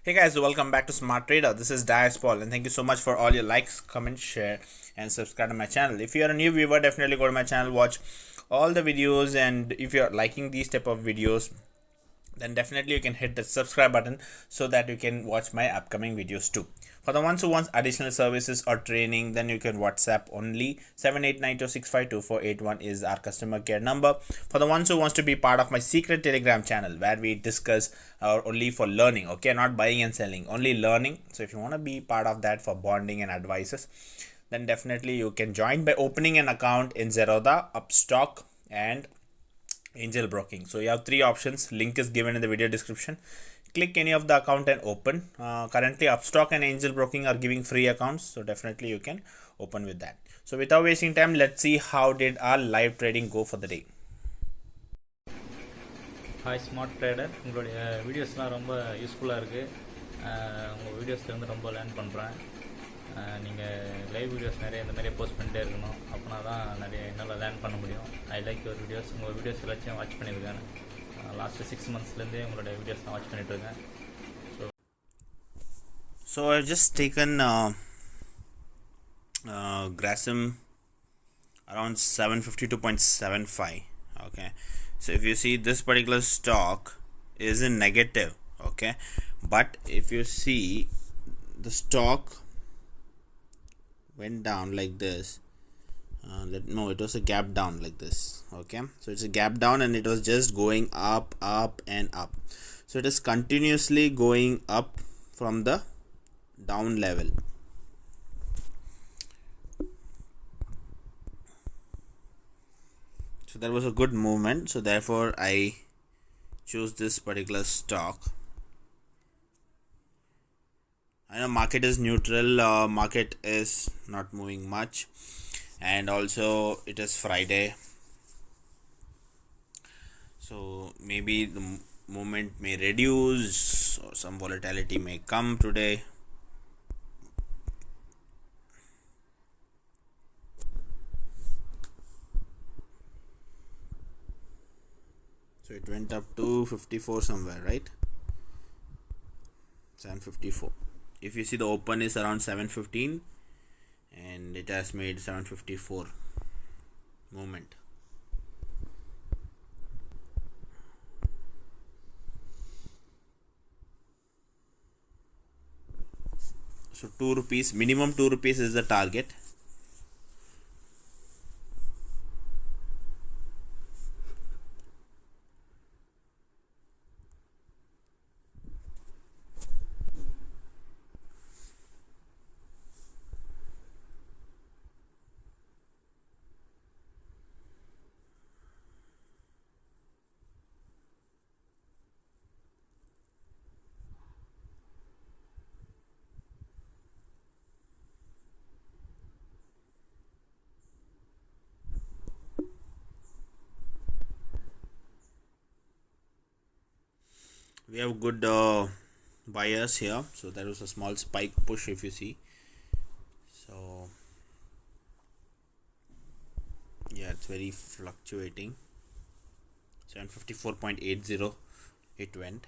Hey guys, welcome back to Smart Trader. This is Dias Paul, and thank you so much for all your likes, comments, share, and subscribe to my channel. If you are a new viewer, definitely go to my channel, watch all the videos, and if you are liking these type of videos, then definitely you can hit the subscribe button so that you can watch my upcoming videos too. For the ones who want additional services or training, then you can WhatsApp only. 7892652481 is our customer care number. For the ones who wants to be part of my secret Telegram channel where we discuss only for learning, okay, not buying and selling, only learning. So if you want to be part of that for bonding and advices, then definitely you can join by opening an account in Zerodha, upstox, and angel broking. So you have three options. Link is given in the video description. Click any of the account and open. Currently upstox and angel broking are giving free accounts, so definitely you can open with that. So without wasting time, let's see how did our live trading go for the day. Hi smart trader, உங்களுடைய வீடியோஸ்லாம் ரொம்ப யூஸ்ஃபுல்லாக இருக்குது. உங்கள் வீடியோஸில் வந்து ரொம்ப learn பண்ணுறேன். நீங்கள் லைவ் வீடியோஸ் நிறைய இந்த மாதிரியே போஸ்ட் பண்ணிட்டே இருக்கணும். அப்படின்னா தான் நிறைய என்னால் லேர்ன் பண்ண முடியும். I like your videos. உங்கள் வீடியோஸ் எல்லாத்தையும் வாட்ச் பண்ணியிருக்கேன். லாஸ்ட்டு 6 monthsலேருந்தே உங்களுடைய வீடியோஸ் நான் வாட்ச் பண்ணிட்டுருக்கேன். So I've just taken Grasim around 752.75. Okay, so if you see, this particular stock is in negative. Okay, but if you see, the stock went down like this. No, it was a gap down like this. Okay, so it's a gap down and it was just going up and up. So it is continuously going up from the down level. So that was a good movement, so therefore I choose this particular stock. I know market is neutral, market is not moving much, and also it is Friday, so maybe the movement may reduce or some volatility may come today. So it went up to 54 somewhere, right? 754. If you see, the open is around 715 and it has made 754 movement. So 2 rupees, minimum 2 rupees is the target. We have good buyers here, so there was a small spike push if you see. So yeah, it's very fluctuating. 754.80 it went.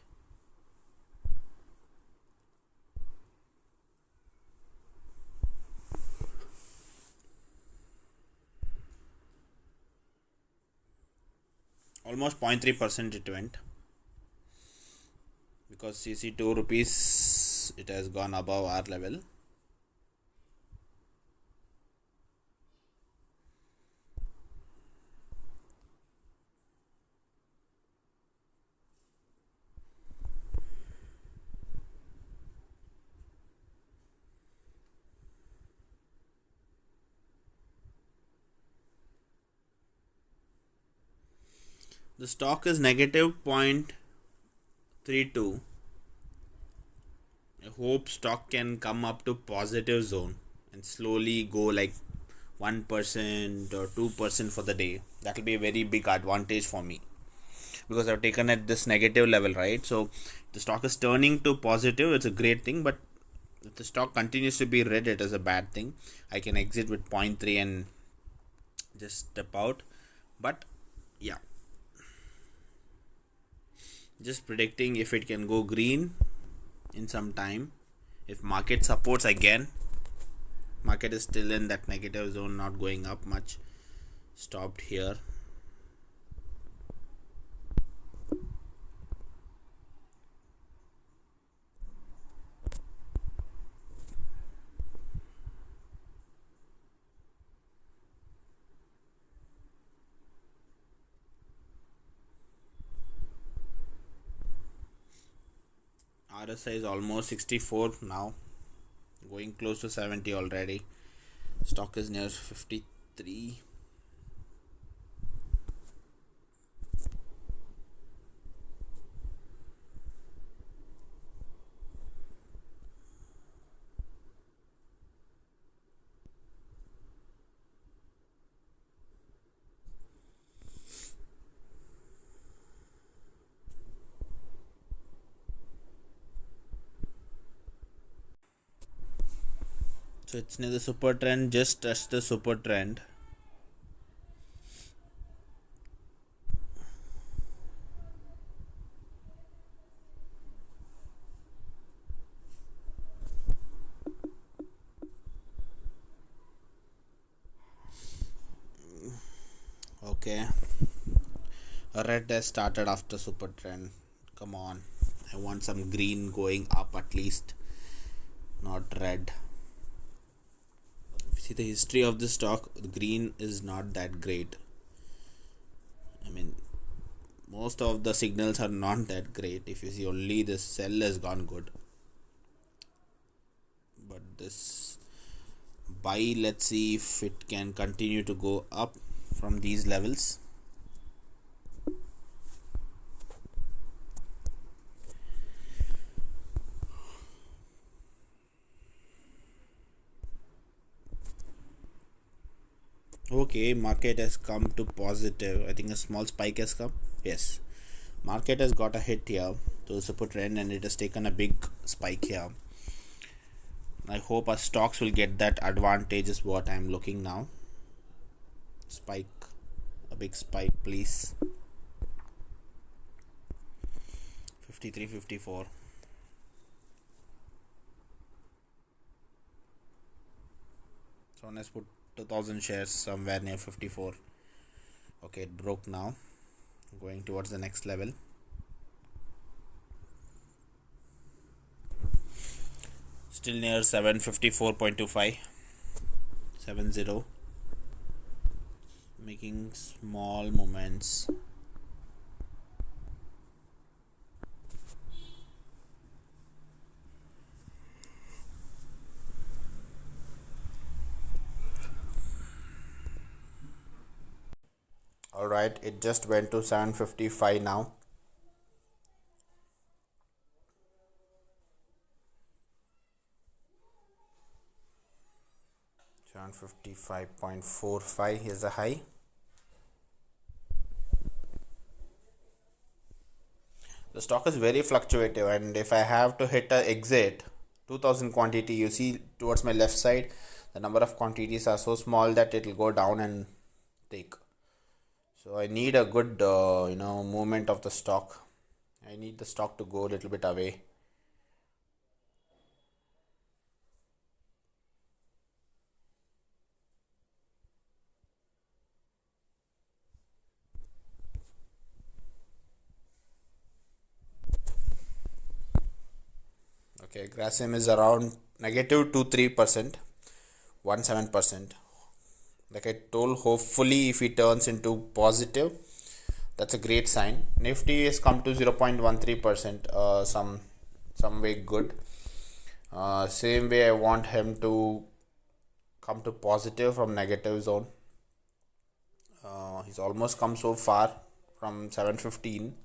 Almost 0.3% it went, because CC 2 rupees it has gone above our level. The stock is negative 0.32. I hope stock can come up to positive zone and slowly go like 1% or 2% for the day. That will be a very big advantage for me, because I've taken at this negative level, right? So the stock is turning to positive, it's a great thing, but if the stock continues to be red, it is a bad thing. I can exit with 0.3 and just step out. But yeah, just predicting if it can go green in some time. If market supports again, market is still in that negative zone, not going up much, stopped here. RSI is almost 64 now, going close to 70 already. Stock is near 53. So it's near the super trend, just touched the super trend. Okay, a red has started after super trend. Come on, I want some green going up at least, not red. If you see the history of the stock, the green is not that great. I mean, most of the signals are not that great. If you see, only the sell has gone good, but this buy, let's see if it can continue to go up from these levels. Okay, market has come to positive. I think a small spike has come. Yes, market has got a hit here to the super trend and it has taken a big spike here. I hope our stocks will get that advantage, is what I'm looking now. Spike, a big spike, please. 53, 54. So let's put 2000 shares somewhere near 54. Okay, it broke now. Going towards the next level. Still near 754.25. 70. Making small movements. Alright, it just went to 755 now. $755.45 is the high. The stock is very fluctuative, and if I have to hit a exit 2000 quantity, you see towards my left side, the number of quantities are so small that it will go down and take. So I need a good movement of the stock. I need the stock to go a little bit away. Okay, Grasim is around negative 2-3%, 1-7%. Like I told, hopefully if it turns into positive, that's a great sign. Nifty has come to 0.13%, some way good. Same way I want him to come to positive from negative zone. He's almost come so far from 715.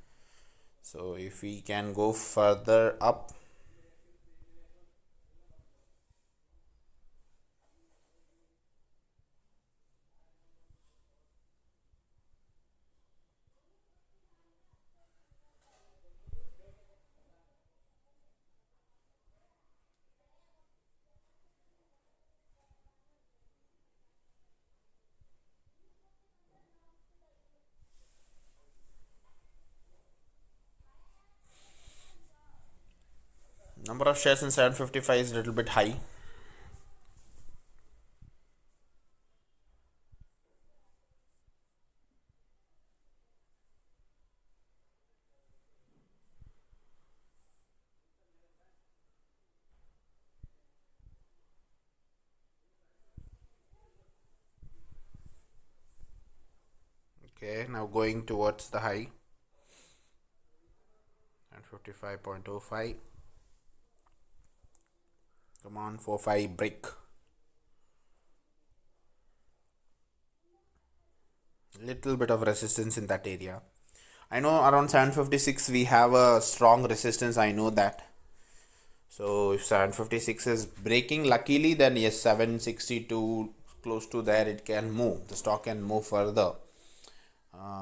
So if we can go further up, Number of shares in 755 is a little bit high. Okay, now going towards the high and 55.05. Come on, 45 break. Little bit of resistance in that area. I know around 756 we have a strong resistance. I know that. So if 756 is breaking, luckily, then yes, 762 close to there it can move. The stock can move further.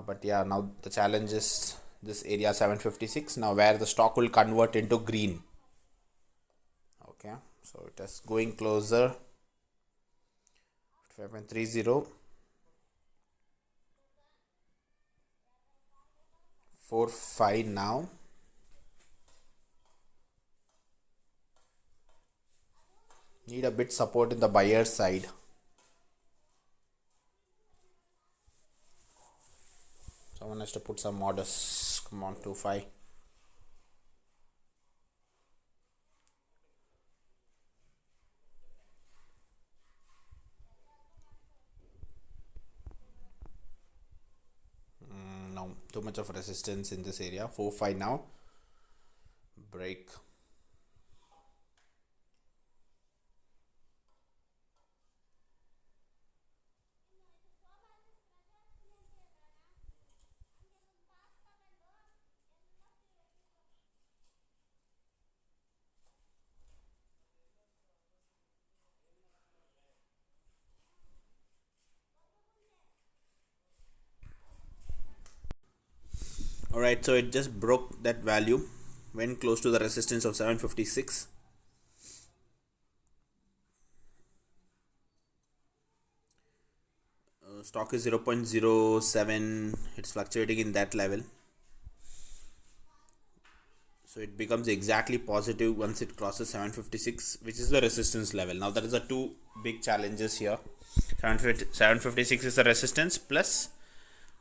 But yeah, now the challenge is this area 756. Now where the stock will convert into green. Okay, so it is going closer. 5.30. 45 now. Need a bit support in the buyer side. Someone has to put some orders. Come on, 25. No, too much of resistance in this area. 4-5 now. Break. Alright, so it just broke that value, went close to the resistance of 756. Stock is 0.07. It's fluctuating in that level. So it becomes exactly positive once it crosses 756, which is the resistance level. Now there is a two big challenges here. 756 is the resistance, plus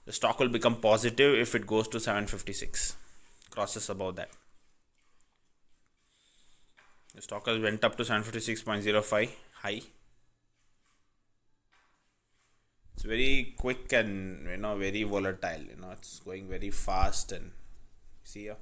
the stock will become positive if it goes to 756, crosses above that. The stock has went up to 756.05 high. It's very quick and very volatile. It's going very fast, and see here.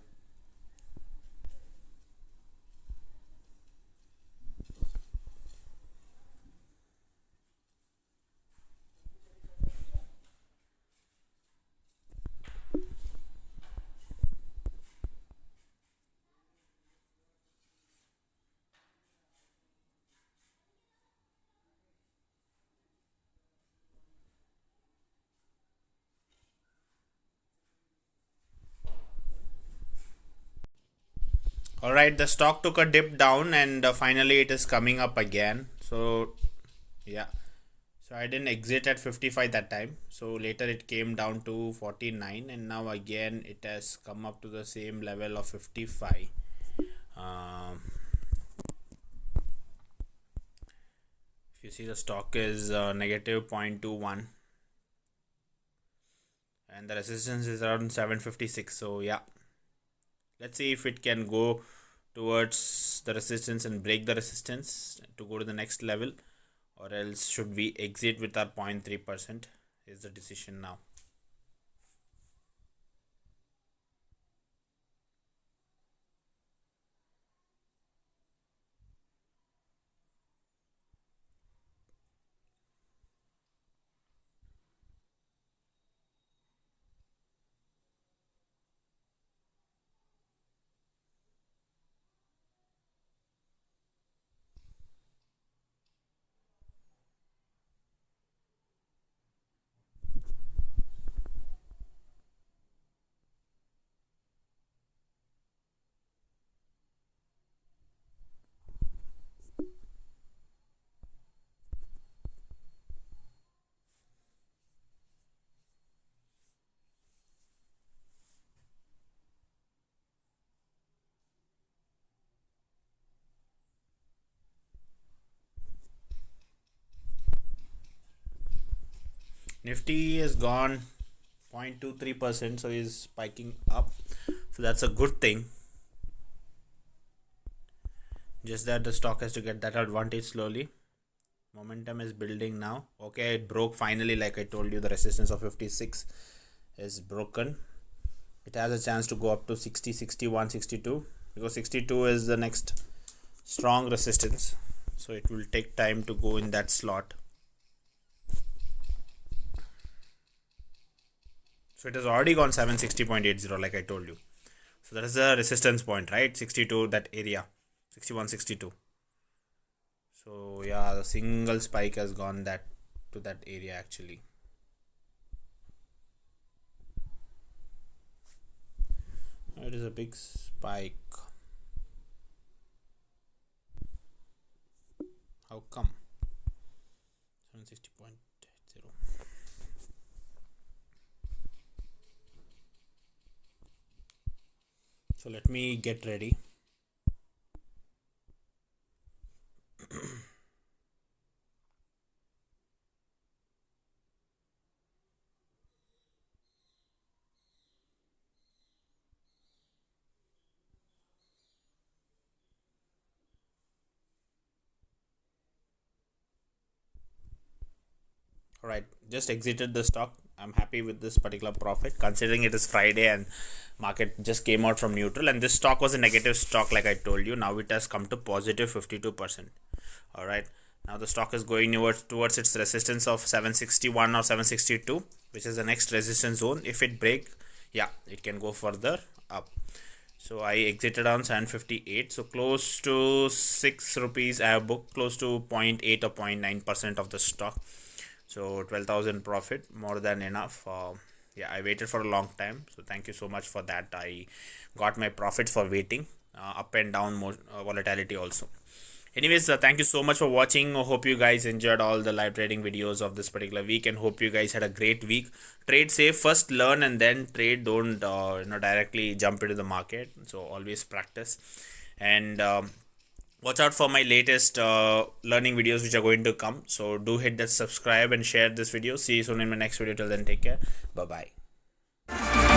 Alright, the stock took a dip down, and finally it is coming up again. So yeah, so I didn't exit at 55 that time. So later it came down to 49, and now again it has come up to the same level of 55. If you see, the stock is negative 0.21, and the resistance is around 756. So yeah, let's see if it can go towards the resistance and break the resistance to go to the next level, or else should we exit with our 0.3% is the decision now. Nifty is gone 0.23%, so is spiking up, so that's a good thing. Just that the stock has to get that advantage slowly. Momentum is building now. Okay, it broke finally, like I told you, the resistance of 56 is broken. It has a chance to go up to 60, 61, 62, because 62 is the next strong resistance, so it will take time to go in that slot. So it has already gone 760.80, like I told you. So that is the resistance point, right? 62, that area, 61, 62. So yeah, the single spike has gone that to that area actually. It is a big spike. How come? 760.80. So let me get ready. Alright, just exited the stock. I'm happy with this particular profit considering it is Friday and market just came out from neutral, and this stock was a negative stock like I told you. Now it has come to positive 52%. Alright, now the stock is going towards its resistance of 761 or 762, which is the next resistance zone. If it break, yeah, it can go further up. So I exited on 758, so close to 6 rupees. I have booked close to 0.8 or 0.9% of the stock. So 12,000 profit, more than enough. Yeah, I waited for a long time, so thank you so much for that. I got my profits for waiting. Up and down volatility also. Anyways, thank you so much for watching. I hope you guys enjoyed all the live trading videos of this particular week, and hope you guys had a great week. Trade safe, first learn and then trade. Don't directly jump into the market, so always practice. And watch out for my latest learning videos which are going to come. So do hit that subscribe and share this video. See you soon in my next video. Till then, take care. Bye bye.